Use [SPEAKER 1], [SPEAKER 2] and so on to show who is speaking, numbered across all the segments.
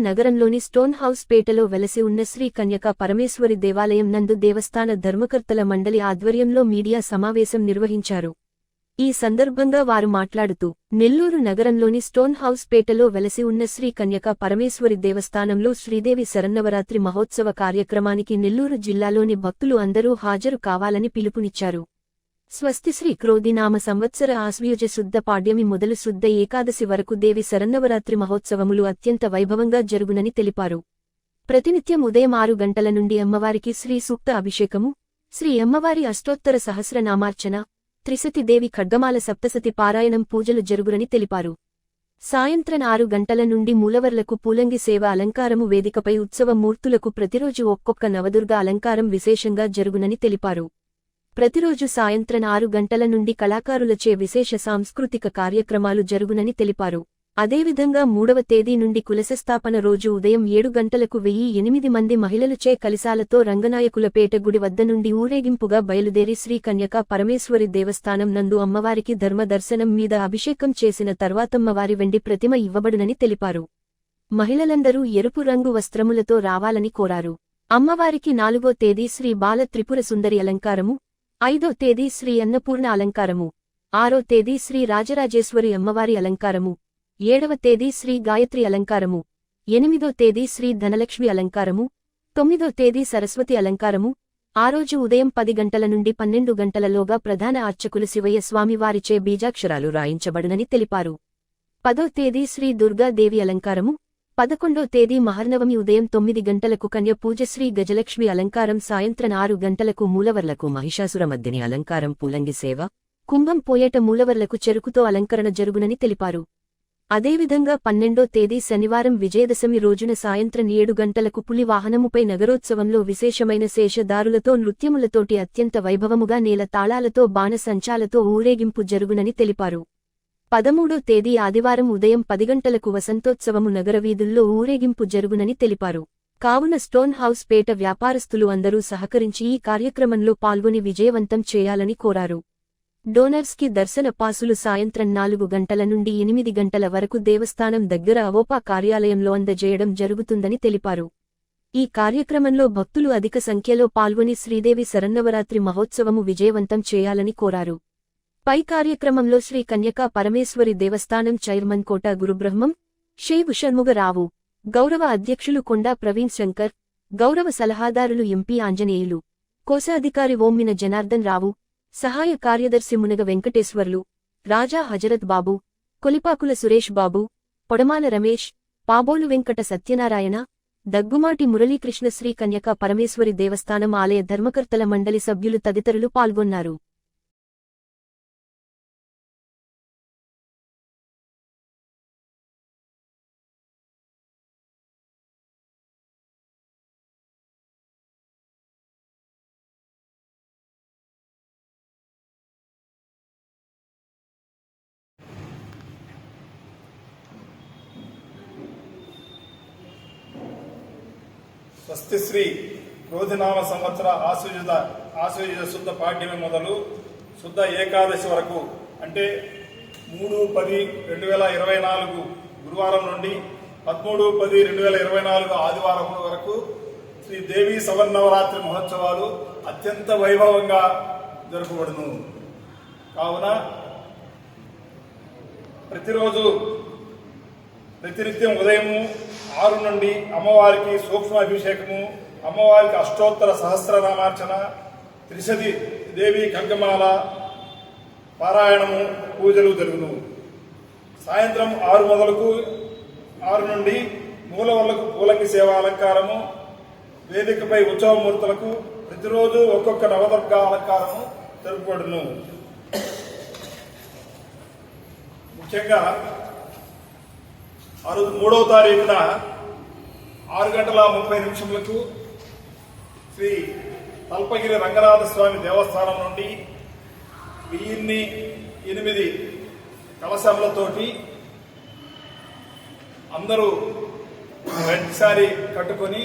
[SPEAKER 1] నగరంలోని stone house పేటలో వెలసి ఉన్న శ్రీ కన్యకా పరమేశ్వరి దేవాలయం నందు దేవస్థాన ధర్మకర్తల మండలి ఆధ్వర్యంలో మీడియా సమావేశం నిర్వహించారు. ఈ సందర్భంగా వారు మాట్లాడుతూ, నెల్లూరు నగరంలోని స్టోన్ హౌస్ పేటలో వెలసి ఉన్న శ్రీ కన్యకా పరమేశ్వరి దేవస్థానంలో శ్రీదేవి శరన్నవరాత్రి మహోత్సవ కార్యక్రమానికి నెల్లూరు జిల్లాలోని భక్తులు అందరూ హాజరు కావాలని పిలుపునిచ్చారు. స్వస్తిశ్రీ క్రోధినామ సంవత్సర ఆశ్వయుజ శుద్ధ పాడ్యమి మొదలు శుద్ధ ఏకాదశి వరకు దేవి శరన్నవరాత్రి మహోత్సవములు అత్యంత వైభవంగా జరుగునని తెలిపారు. ప్రతినిత్యం ఉదయం 6 గంటల నుండి అమ్మవారికి శ్రీ సూక్త అభిషేకము, శ్రీ అమ్మవారి అష్టోత్తర సహస్రనామార్చన, త్రిశతి దేవి ఖడ్గమాల సప్తసతి పారాయణం పూజలు జరుగునని తెలిపారు. సాయంత్రం 6 గంటల నుండి మూలవర్లకు పూలంగి సేవ అలంకారము, వేదికపై ఉత్సవ మూర్తులకు ప్రతిరోజు ఒక్కొక్క నవదుర్గ అలంకారం విశేషంగా జరుగునని తెలిపారు. ప్రతిరోజు సాయంత్రం 6 గంటల నుండి కళాకారులచే విశేష సాంస్కృతిక కార్యక్రమాలు జరుగునని తెలిపారు. అదేవిధంగా 3వ తేదీ నుండి కులశస్థాపన రోజు ఉదయం 7 గంటలకు 1008 మంది మహిళలుచే కలిశాలతో రంగనాయకులపేట గుడి వద్ద నుండి ఊరేగింపుగా బయలుదేరి శ్రీ కన్యకా పరమేశ్వరి దేవస్థానం నందు అమ్మవారికి ధర్మదర్శనం మీద అభిషేకం చేసిన తర్వాతమ్మవారి వెండి ప్రతిమ ఇవ్వబడునని తెలిపారు. మహిళలందరూ ఎరుపు రంగు వస్త్రములతో రావాలని కోరారు. అమ్మవారికి 4వ తేదీ శ్రీ బాల త్రిపుర సుందరి అలంకారము, 5వ తేదీ శ్రీ అన్నపూర్ణ అలంకారము, 6వ తేదీ శ్రీ రాజరాజేశ్వరి అమ్మవారి అలంకారము, 7వ తేదీ శ్రీ గాయత్రి అలంకారము, 8వ తేదీ శ్రీ ధనలక్ష్మి అలంకారము, 9వ తేదీ సరస్వతి అలంకారము. ఆ రోజు ఉదయం 10 గంటల నుండి 12 గంటలలోగా ప్రధాన అర్చకులు శివయ్య స్వామివారిచే బీజాక్షరాలు రాయించబడునని తెలిపారు. 10వ తేదీ శ్రీ దుర్గాదేవి అలంకారము, 11వ తేదీ మహర్నవమి ఉదయం 9 గంటలకు కన్య పూజ, శ్రీ గజలక్ష్మి అలంకారం, సాయంత్రం 6 గంటలకు మూలవర్లకు మహిషాసురమర్దిని అలంకారం, పూలంగి సేవ, కుంభం పోయేట మూలవర్లకు చెరుకుతో అలంకరణ జరుగునని తెలిపారు. అదేవిధంగా 12వ తేదీ శనివారం విజయదశమి రోజున సాయంత్రం 7 గంటలకు పులి వాహనముపై నగరోత్సవంలో విశేషమైన శేషదారులతో నృత్యములతోటి అత్యంత వైభవముగా నేల తాళాలతో బాణసంచాలతో ఊరేగింపు జరుగునని తెలిపారు. 13వ తేదీ ఆదివారం ఉదయం 10 గంటలకు వసంతోత్సవము నగరవీధుల్లో ఊరేగింపు జరుగునని తెలిపారు. కావున స్టోన్ హౌస్ పేట వ్యాపారస్తులు అందరూ సహకరించి ఈ కార్యక్రమంలో పాల్గొని విజయవంతం చేయాలని కోరారు. డోనర్స్కి దర్శన పాసులు సాయంత్రం 4 గంటల నుండి 8 గంటల వరకు దేవస్థానం దగ్గర అవోపా కార్యాలయంలో అందజేయడం జరుగుతుందని తెలిపారు. ఈ కార్యక్రమంలో భక్తులు అధిక సంఖ్యలో పాల్గొని శ్రీదేవి శరన్నవరాత్రి మహోత్సవము విజయవంతం చేయాలని కోరారు. పై కార్యక్రమంలో శ్రీ కన్యకా పరమేశ్వరి దేవస్థానం చైర్మన్ కోట గురుబ్రహ్మం, షేగు షణ్ముగరావు, గౌరవ అధ్యక్షులు కొండా ప్రవీణ్ శంకర్, గౌరవ సలహాదారులు ఎంపీ ఆంజనేయులు, కోశాధికారి ఓమ్మిన జనార్దన్ రావు, సహాయ కార్యదర్శి మునగ వెంకటేశ్వర్లు, రాజా హజరత్ బాబు, కొలిపాకుల సురేష్ బాబు, పొడమాల రమేష్, పాబోలు వెంకట సత్యనారాయణ, దగ్గుమాటి మురళీకృష్ణ, శ్రీ కన్యకా పరమేశ్వరి దేవస్థానం ఆలయ ధర్మకర్తల మండలి సభ్యులు తదితరులు పాల్గొన్నారు.
[SPEAKER 2] స్వస్తిశ్రీ క్రోధినామ సంవత్సర ఆశ్వయుజ శుద్ధ పాడ్యమి మొదలు శుద్ధ ఏకాదశి వరకు, అంటే 3/10/2024 గురువారం నుండి 13/10/2024 ఆదివారం వరకు శ్రీ దేవీ శరన్నవరాత్రి మహోత్సవాలు అత్యంత వైభవంగా జరుపబడును. కావున ప్రతినిత్యం ఉదయం 6 నుండి అమ్మవారికి సూక్ష్మ అభిషేకము, అమ్మవారికి అష్టోత్తర సహస్రనామార్చన, త్రిశతి దేవి ఖడ్గమాల పారాయణము పూజలు జరుగును. సాయంత్రం 6 నుండి మూలవర్లకు పూలంగి సేవా అలంకారము, వేదికపై ఉత్సవమూర్తులకు ప్రతిరోజు ఒక్కొక్క నవదుర్గ అలంకారము జరుపబడును. ముఖ్యంగా 3వ తారీఖున 6:30 శ్రీ తల్పగిరి రంగనాథ స్వామి దేవస్థానం నుండి 1008 కలశములతోటి అందరూ రెడ్ శారీ కట్టుకొని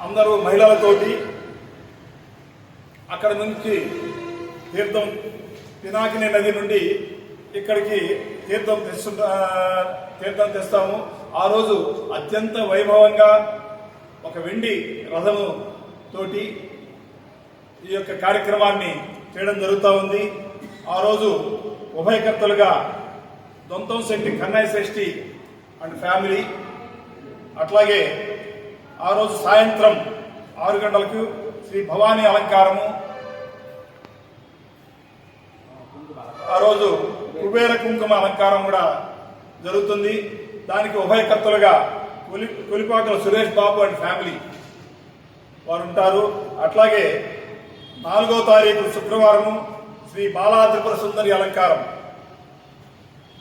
[SPEAKER 2] అందరూ మహిళలతోటి అక్కడ నుంచి తీర్థం పినాకిని నది నుండి ఇక్కడికి తీర్థం తెస్తాము. ఆ రోజు అత్యంత వైభవంగా ఒక వెండి రథము తోటి ఈ యొక్క కార్యక్రమాన్ని చేయడం జరుగుతూ ఉంది. ఆ రోజు ఉభయకర్తలుగా దొంతం శెట్టి కన్నయ్య శ్రేష్ఠి అండ్ ఫ్యామిలీ, అట్లాగే ఆ రోజు సాయంత్రం 6 గంటలకు శ్రీ భవానీ అలంకారము, ఆ రోజు కుబేర కుంకుమ అలంకారం కూడా జరుగుతుంది. దానికి ఉభయకర్తలుగా కొలిపాకల సురేష్ బాబు అండ్ ఫ్యామిలీ వారు ఉంటారు. అట్లాగే 4వ తారీఖు శుక్రవారము శ్రీ బాలా త్రిపుర సుందరి అలంకారం,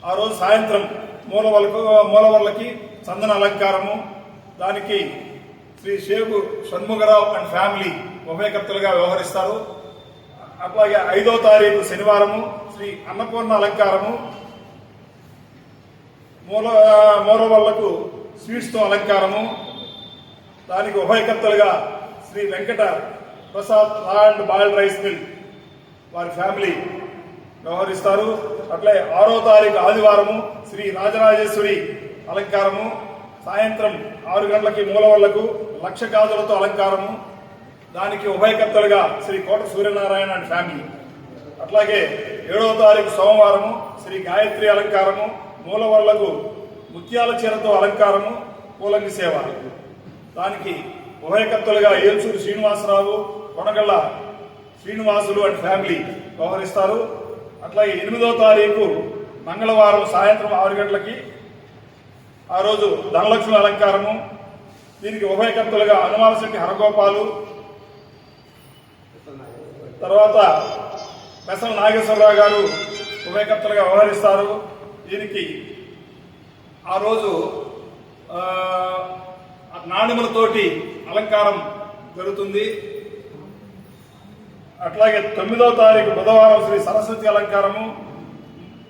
[SPEAKER 2] ఆ రోజు సాయంత్రం మూలవర్లకి చందన అలంకారము, దానికి శ్రీ షేగు షణ్ముగరావు అండ్ ఫ్యామిలీ ఉభయకర్తలుగా వ్యవహరిస్తారు. అట్లాగే 5వ తారీఖు శనివారము శ్రీ అన్నపూర్ణ అలంకారము, మూలవర్లకు స్వీట్స్తో అలంకారము, దానికి ఉభయకర్తలుగా శ్రీ వెంకట ప్రసాద్ రా అండ్ బాయిల్డ్ రైస్ మిల్ వారి ఫ్యామిలీ వ్యవహరిస్తారు. అట్లే 6వ తారీఖు ఆదివారము శ్రీ రాజరాజేశ్వరి అలంకారము, సాయంత్రం 6 గంటలకి మూలవర్లకు లక్ష గాజులతో అలంకారము, దానికి ఉభయకర్తలుగా శ్రీ కోట సూర్యనారాయణ అండ్ ఫ్యామిలీ. అట్లాగే 7వ తారీఖు సోమవారము శ్రీ గాయత్రి అలంకారము, మూలవర్లకు ముత్యాల చీరతో అలంకారము, పూలంగి సేవ, దానికి ఉభయకర్తలుగా ఏల్చూరు శ్రీనివాసరావు, కొనగళ్ళ శ్రీనివాసులు అండ్ ఫ్యామిలీ వ్యవహరిస్తారు. అట్లాగే 8వ తారీఖు మంగళవారం సాయంత్రం 6 గంటలకి ఆ రోజు ధనలక్ష్మి అలంకారము, దీనికి ఉభయకర్తలుగా హనుమానశెట్టి హరగోపాలు, తర్వాత పెసల నాగేశ్వరరావు గారు ఉభయకర్తలుగా వ్యవహరిస్తారు. దీనికి ఆ రోజు నాణెములతోటి అలంకారం జరుగుతుంది. అట్లాగే 9వ తారీఖు బుధవారం శ్రీ సరస్వతి అలంకారము,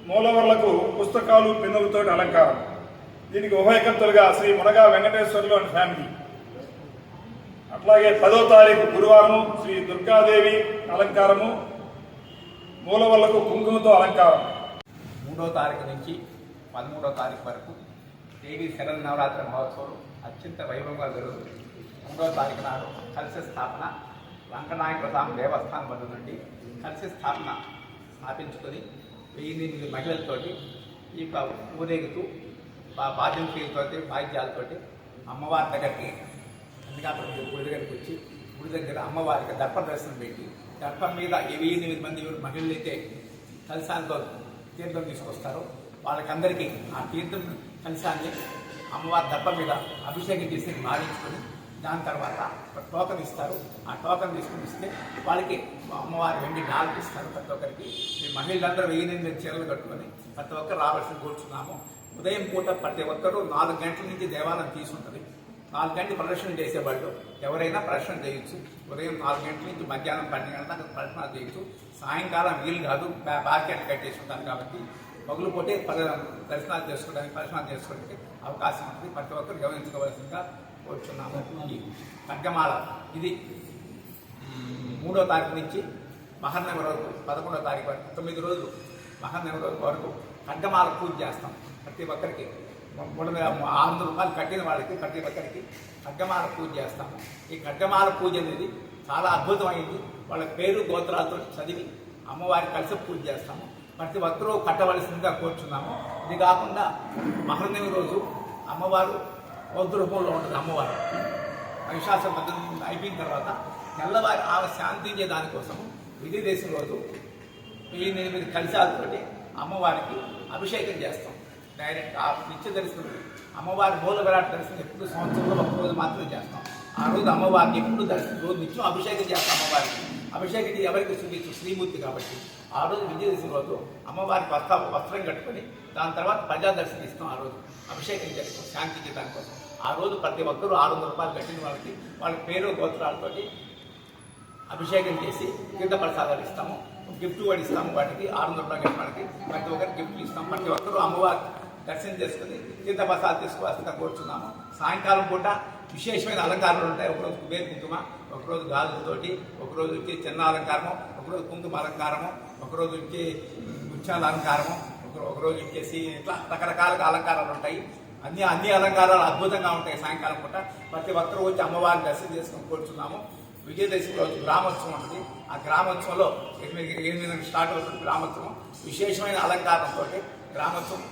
[SPEAKER 2] మూలవర్లకు పుస్తకాలు పెన్నులతో అలంకారం, దీనికి ఉభయకర్తలుగా శ్రీ మునగా వెంకటేశ్వర్లు అండ్ ఫ్యామిలీ. అట్లాగే 10వ తారీఖు గురువారం శ్రీ దుర్గాదేవి అలంకారము, మూలవర్లకు కుంకుమతో అలంకారం.
[SPEAKER 3] 3వ తారీఖు నుంచి 13వ తారీఖు వరకు దేవి శరణ నవరాత్రి మహోత్సవం అత్యంత వైభవంగా జరుగుతుంది. 3వ తారీఖు నాడు కలశ స్థాపన రంగనాయక స్వామి దేవస్థానం వద్ద నుండి కలశ స్థాపన స్థాపించుకొని 1008 మహిళలతోటి ఈ యొక్క ఊరేగుతూ వాద్యాలతోటి అమ్మవారి దగ్గరికి అందుకని గుడి దగ్గరికి వచ్చి గుడి దగ్గర అమ్మవారికి దర్ప దర్శనం పెట్టి దర్పం మీద 1008 మంది మహిళలు అయితే కలశాలతో తీర్థం తీసుకొస్తారో వాళ్ళకందరికీ ఆ తీర్థం కలశాన్ని అమ్మవారి దర్ప మీద అభిషేకం చేసి భావించుకొని దాని తర్వాత ఒక టోకన్ ఇస్తారు. ఆ టోకన్ తీసుకుని ఇస్తే వాళ్ళకి అమ్మవారి వెండి డాల్కి ఇస్తారు. ప్రతి ఒక్కరికి ఈ మహిళలందరూ 1008 చీరలు కట్టుకొని ప్రతి ఒక్కరు రావాల్సిన కూర్చున్నాము. ఉదయం పూట ప్రతి ఒక్కరూ 4 గంటల నుంచి దేవాలయం తీసుకుంటుంది. 4 గంటలు ప్రదర్శన చేసేవాళ్ళు ఎవరైనా ప్రదర్శన చేయొచ్చు. ఉదయం 4 గంటల నుంచి మధ్యాహ్నం 12 గంటల దాకా ప్రదర్శన చేయొచ్చు. సాయంకాలం వీలు కాదు, బార్కెట్ కట్టేసి ఉంటాను కాబట్టి పగులు పోతే దర్శనాలు చేసుకోవడానికి ప్రదర్శనాలు చేసుకోవడానికి అవకాశం ఉంటుంది. ప్రతి ఒక్కరు గమనించుకోవాల్సిందిగా కోరుచున్నాము. ఈ ఖడ్గమాల ఇది 3వ తారీఖు నుంచి మహర్నవమి వరకు 11వ తారీఖు వరకు 9 రోజులు మహర్నవమి వరకు ఖడ్గమాల పూజ చేస్తాం. ప్రతి ఒక్కరికి 600 రూపాయలు కట్టిన వాళ్ళకి ప్రతి ఒక్కరికి ఖడ్గమాల పూజ చేస్తాము. ఈ ఖడ్గమాల పూజ అనేది చాలా అద్భుతమైంది. వాళ్ళ పేరు గోత్రాలతో చదివి అమ్మవారి కలిసి పూజ చేస్తాము. ప్రతి ఒక్కరూ కట్టవలసిందిగా కోరుచున్నాము. ఇది కాకుండా మహర్నవమి రోజు అమ్మవారు బౌద్ధ రూపంలో ఉంటుంది. అమ్మవారు మహిషాసుర మర్దనం అయిపోయిన తర్వాత తెల్లవారి ఆమె శాంతించే దానికోసము విజయదశమి రోజు 1008 కలశాలతోటి అమ్మవారికి అభిషేకం చేస్తాం. డైరెక్ట్ ఆ నిత్య దర్శనం అమ్మవారి మూల విరాట్ దర్శనం ఎప్పుడు సంవత్సరంలో ఒక రోజు మాత్రమే చేస్తాం. ఆ రోజు అమ్మవారికి ఎప్పుడు దర్శనం రోజు నిత్యం అభిషేకం చేస్తాం. అమ్మవారికి అభిషేకం ఎవరికి చూపించు శ్రీమూర్తి కాబట్టి ఆ రోజు విజయదశమి రోజు అమ్మవారికి వస్త్రం కట్టుకొని దాని తర్వాత ప్రజా దర్శనం ఇస్తాం. ఆ రోజు అభిషేకం చేస్తాం శాంతికి దానికోసం. ఆ రోజు ప్రతి ఒక్కరూ 600 రూపాయలు కట్టిన వాళ్ళకి వాళ్ళ పేరు గోత్రాలతోటి అభిషేకం చేసి తీర్థ ప్రసాదాలు ఇస్తాము. గిఫ్ట్ కూడా ఇస్తాము. వాటికి 600 రూపాయలు కట్టిన వాళ్ళకి ప్రతి ఒక్కరికి గిఫ్ట్లు ఇస్తాం. ప్రతి ఒక్కరూ అమ్మవారి దర్శనం చేసుకుని తీర్థ ప్రసాదాలు తీసుకోవాల్సిందిగా కోరుచున్నాము. సాయంకాలం పూట విశేషమైన అలంకారాలు ఉంటాయి. ఒకరోజు కుబేర కుంకుమ, ఒకరోజు గాజులతోటి, ఒకరోజు వచ్చి చిన్న అలంకారము, ఒకరోజు కుంకుమ అలంకారము, ఒకరోజు వచ్చి ముత్యాల అలంకారము, ఒకరోజు వచ్చేసి ఇట్లా రకరకాలుగా అలంకారాలు ఉంటాయి. అన్ని అలంకారాలు అద్భుతంగా ఉంటాయి. సాయంకాలం పూట ప్రతి ఒక్కరూ వచ్చి అమ్మవారిని దర్శనం చేసుకొని కూర్చున్నాము. విజయదశమి రోజు గ్రామోత్సవం ఉంటుంది. ఆ గ్రామోత్సవంలో 8 స్టార్ట్ అవుతుంది గ్రామోత్సవం. విశేషమైన అలంకారంతో గ్రామోత్సవం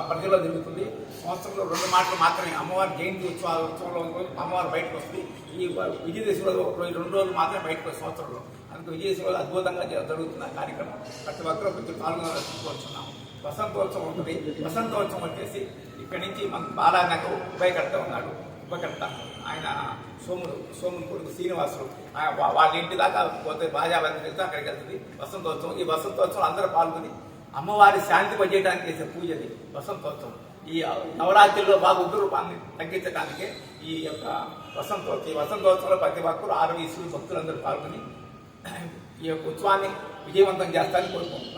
[SPEAKER 3] ప్రజల్లో జరుగుతుంది. సంవత్సరంలో 2 మాటలు మాత్రమే అమ్మవారి జయంతి ఉత్సవంలో అమ్మవారు బయటకు వస్తుంది. ఈ విజయదశమి రోజు 2 రోజులు మాత్రమే బయటకు వస్తుంది సంవత్సరంలో. అందుకే విజయదశమి రోజు అద్భుతంగా జరుగుతుంది ఆ కార్యక్రమం. ప్రతి ఒక్కరూ కొంచెం పాల్గొనాలనుకుంటున్నాము. వసంతోత్సవం ఉంటుంది. వసంతోత్సవం వచ్చేసి ఇక్కడి నుంచి మన బాలానగర్ ఉభయకర్త ఉన్నాడు. ఉపకర్త ఆయన సోముడు కొడుకు శ్రీనివాసులు. వాళ్ళ ఇంటి దాకా పోతే బాజాబంది వెళ్తే అక్కడికి వెళ్తుంది వసంతోత్సవం. ఈ వసంతోత్సవం అందరూ పాల్గొని అమ్మవారి శాంతి పనిచేయడానికి చేసే పూజది వసంతోత్సవం. ఈ నవరాత్రిలో బాగా ఉగ్రరూపాన్ని తగ్గించడానికే ఈ యొక్క వసంతోత్సవం. ఈ వసంతోత్సవంలో ప్రతి ఒక్కరు 6 భక్తులందరూ పాల్గొని ఈ యొక్క ఉత్సవాన్ని విజయవంతం చేస్తారని కోరుకుంటున్నాం.